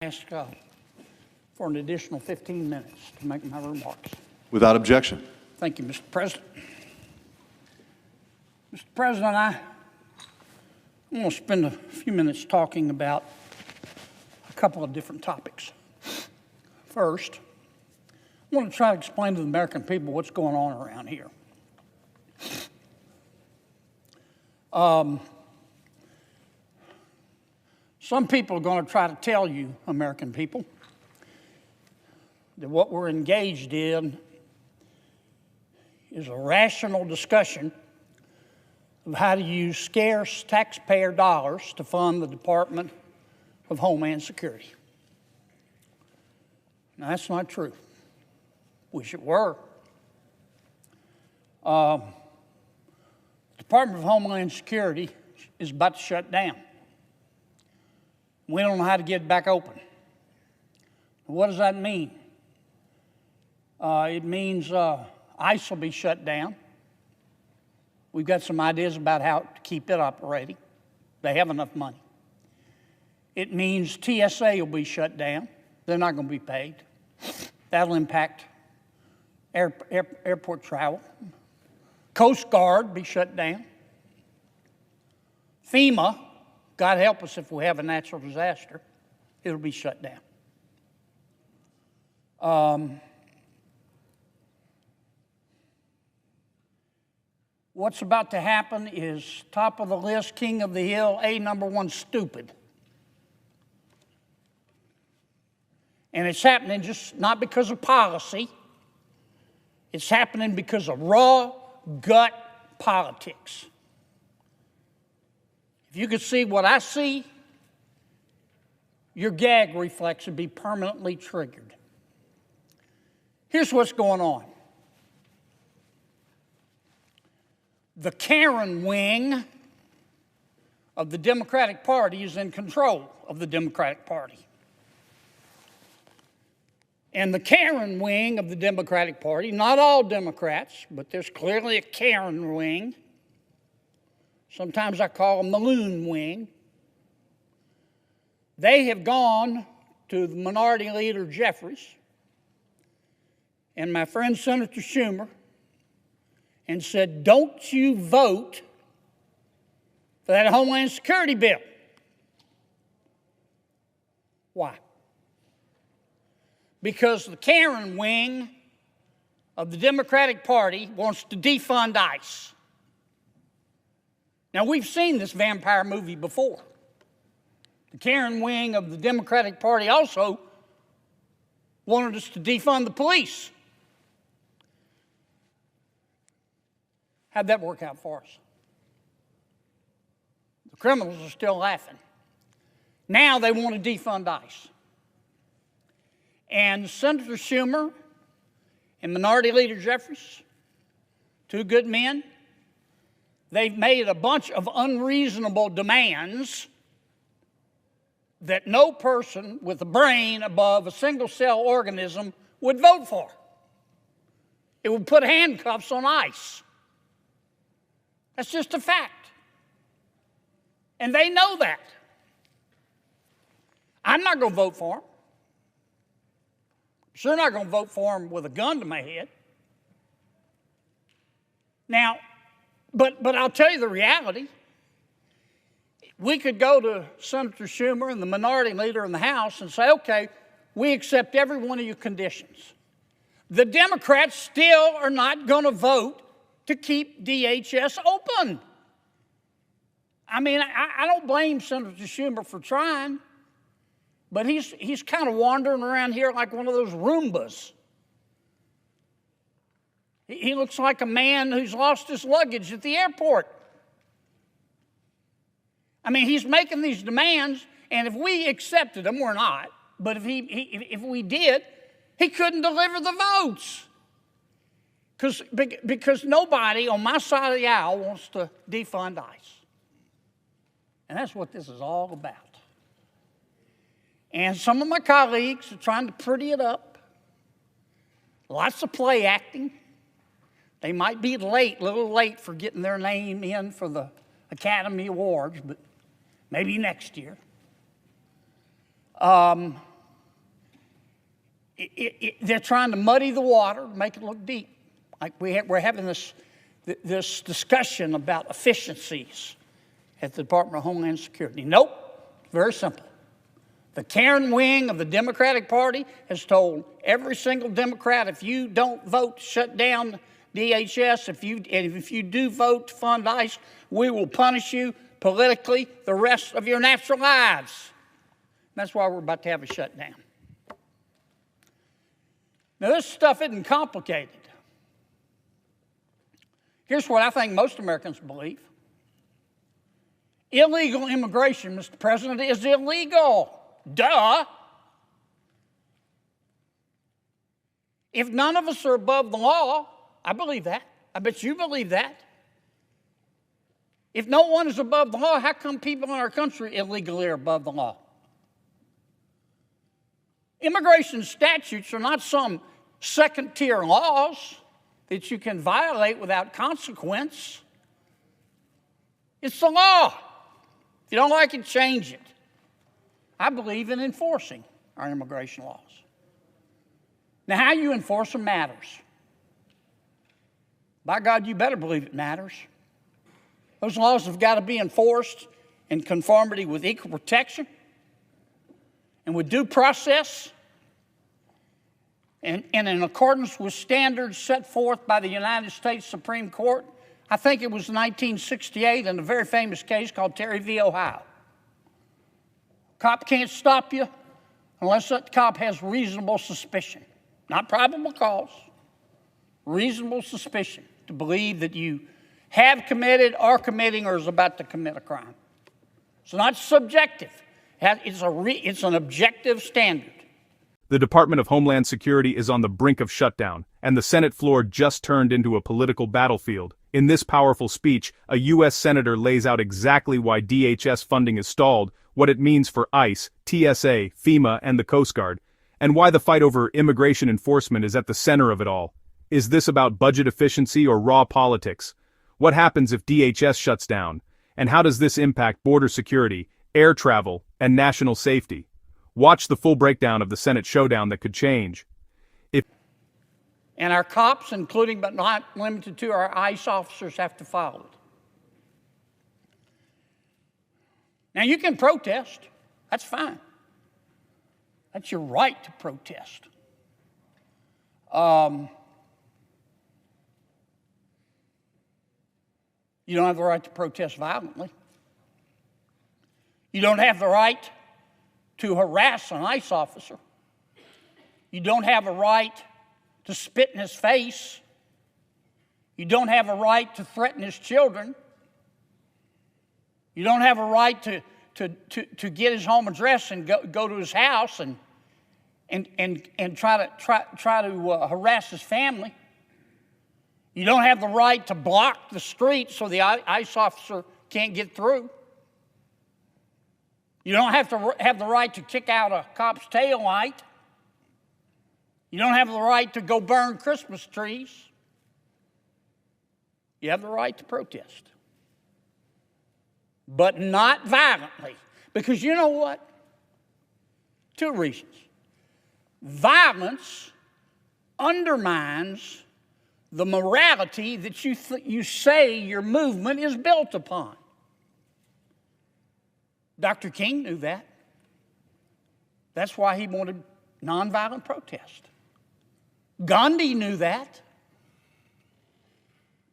Ask for an additional 15 minutes to make my remarks. Without objection. Thank you, Mr. President. Mr. President, I want to spend a few minutes talking about a couple of different topics. First, I want to try to explain to the American people what's going on around here. Some people are going to try to tell you, American people, that what we're engaged in is a rational discussion of how to use scarce taxpayer dollars to fund the Department of Homeland Security. Now, that's not true. Wish it were. The Department of Homeland Security is about to shut down. We don't know how to get it back open. What does that mean? It means ICE will be shut down. We've got some ideas about how to keep it operating. They have enough money. It means TSA will be shut down. They're not going to be paid. That'll impact airport travel. Coast Guard be shut down. FEMA, God help us if we have a natural disaster, it'll be shut down. What's about to happen is top of the list, king of the hill, number one, stupid. And it's happening just not because of policy. It's happening because of raw gut politics. If you could see what I see, your gag reflex would be permanently triggered. Here's what's going on. The Karen wing of the Democratic Party is in control of the Democratic Party. And the Karen wing of the Democratic Party, not all Democrats, but there's clearly a Karen wing. Sometimes I call them the loon wing. They have gone to the Minority Leader Jeffries and my friend Senator Schumer and said, don't you vote for that Homeland Security bill. Why? Because the Karen wing of the Democratic Party wants to defund ICE. Now, we've seen this vampire movie before. The Karen wing of the Democratic Party also wanted us to defund the police. How'd that work out for us? The criminals are still laughing. Now they want to defund ICE. And Senator Schumer and Minority Leader Jeffries, two good men, they've made a bunch of unreasonable demands that no person with a brain above a single-cell organism would vote for. It would put handcuffs on ICE. That's just a fact. And they know that. I'm not going to vote for them. Sure not going to vote for them with a gun to my head. Now, But I'll tell you the reality. We could go to Senator Schumer and the minority leader in the House and say, okay, we accept every one of your conditions. The Democrats still are not going to vote to keep DHS open. I mean, I don't blame Senator Schumer for trying, but he's kind of wandering around here like one of those Roombas. He looks like a man who's lost his luggage at the airport. I mean, he's making these demands, and if we accepted them, we're not, but if we did, he couldn't deliver the votes. Because nobody on my side of the aisle wants to defund ICE. And that's what this is all about. And some of my colleagues are trying to pretty it up. Lots of play acting. They might be a little late for getting their name in for the Academy Awards, but maybe next year. they're trying to muddy the water, make it look deep. Like we're having this discussion about efficiencies at the Department of Homeland Security. Nope, very simple. The Karen wing of the Democratic Party has told every single Democrat, if you don't vote to shut down DHS, if you do vote to fund ICE, we will punish you politically the rest of your natural lives. And that's why we're about to have a shutdown. Now, this stuff isn't complicated. Here's what I think most Americans believe. Illegal immigration, Mr. President, is illegal. Duh. If none of us are above the law, I believe that. I bet you believe that. If no one is above the law, how come people in our country illegally are above the law? Immigration statutes are not some second-tier laws that you can violate without consequence. It's the law. If you don't like it, change it. I believe in enforcing our immigration laws. Now, how you enforce them matters. By God, you better believe it matters. Those laws have got to be enforced in conformity with equal protection and with due process and in accordance with standards set forth by the United States Supreme Court. I think it was 1968 in a very famous case called Terry v. Ohio. Cop can't stop you unless that cop has reasonable suspicion, not probable cause, reasonable suspicion to believe that you have committed, are committing, or is about to commit a crime. It's not subjective. It's an objective standard. The Department of Homeland Security is on the brink of shutdown, and the Senate floor just turned into a political battlefield. In this powerful speech, a U.S. Senator lays out exactly why DHS funding is stalled, what it means for ICE, TSA, FEMA, and the Coast Guard, and why the fight over immigration enforcement is at the center of it all. Is this about budget efficiency or raw politics? What happens if DHS shuts down? And how does this impact border security, air travel, and national safety? Watch the full breakdown of the Senate showdown that could change. And our cops, including but not limited to our ICE officers, have to follow it. Now, you can protest. That's fine. That's your right to protest. You don't have the right to protest violently. You don't have the right to harass an ICE officer. You don't have a right to spit in his face. You don't have a right to threaten his children. You don't have a right to get his home address and go to his house and try to harass his family. You don't have the right to block the street so the ICE officer can't get through. You don't have to have the right to kick out a cop's tail light. You don't have the right to go burn Christmas trees. You have the right to protest, but not violently. Because you know what? Two reasons. Violence undermines the morality that you say your movement is built upon. Dr. King knew that. That's why he wanted nonviolent protest. Gandhi knew that.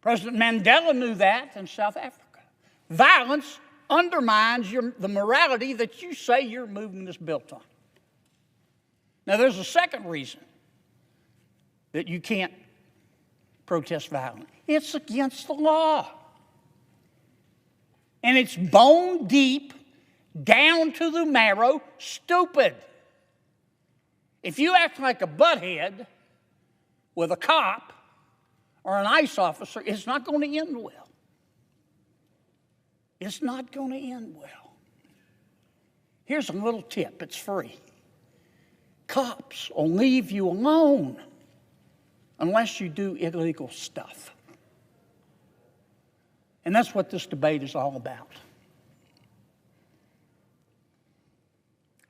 President Mandela knew that in South Africa. Violence undermines the morality that you say your movement is built on. Now, there's a second reason that you can't protest violently. It's against the law. And it's bone deep, down to the marrow, stupid. If you act like a butthead with a cop or an ICE officer, it's not going to end well. It's not going to end well. Here's a little tip. It's free. Cops will leave you alone unless you do illegal stuff. And that's what this debate is all about.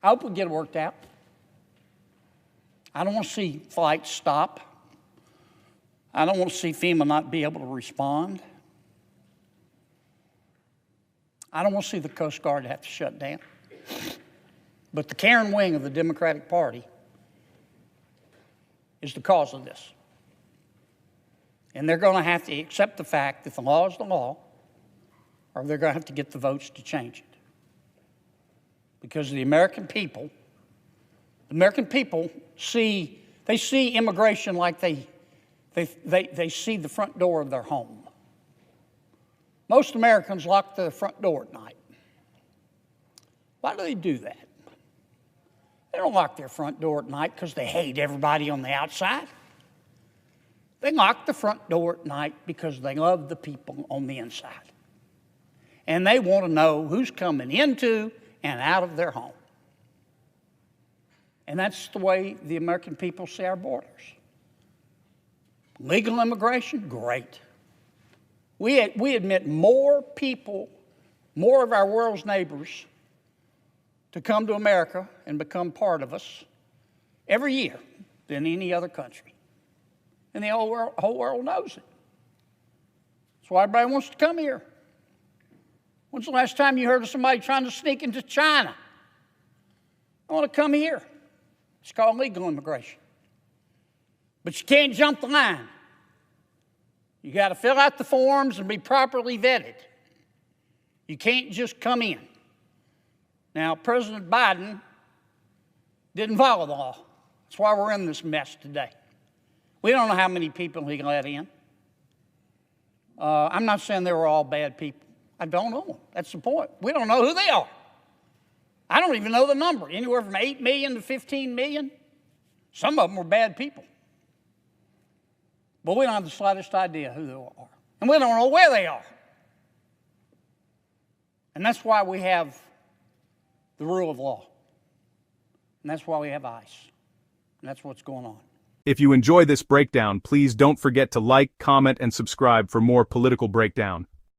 I hope we get it worked out. I don't want to see flights stop. I don't want to see FEMA not be able to respond. I don't want to see the Coast Guard have to shut down. But the Karen wing of the Democratic Party is the cause of this. And they're going to have to accept the fact that the law is the law, or they're going to have to get the votes to change it. Because the American people see immigration like they see the front door of their home. Most Americans lock their front door at night. Why do they do that? They don't lock their front door at night because they hate everybody on the outside. They lock the front door at night because they love the people on the inside. And they want to know who's coming into and out of their home. And that's the way the American people see our borders. Legal immigration, great. We admit more people, more of our world's neighbors, to come to America and become part of us every year than any other country. And the whole world knows it. That's why everybody wants to come here. When's the last time you heard of somebody trying to sneak into China? I want to come here. It's called legal immigration. But you can't jump the line. You got to fill out the forms and be properly vetted. You can't just come in. Now, President Biden didn't follow the law. That's why we're in this mess today. We don't know how many people he let in. I'm not saying they were all bad people. I don't know them. That's the point. We don't know who they are. I don't even know the number. Anywhere from 8 million to 15 million. Some of them were bad people. But we don't have the slightest idea who they are. And we don't know where they are. And that's why we have the rule of law. And that's why we have ICE. And that's what's going on. If you enjoy this breakdown, please don't forget to like, comment, and subscribe for more political breakdown.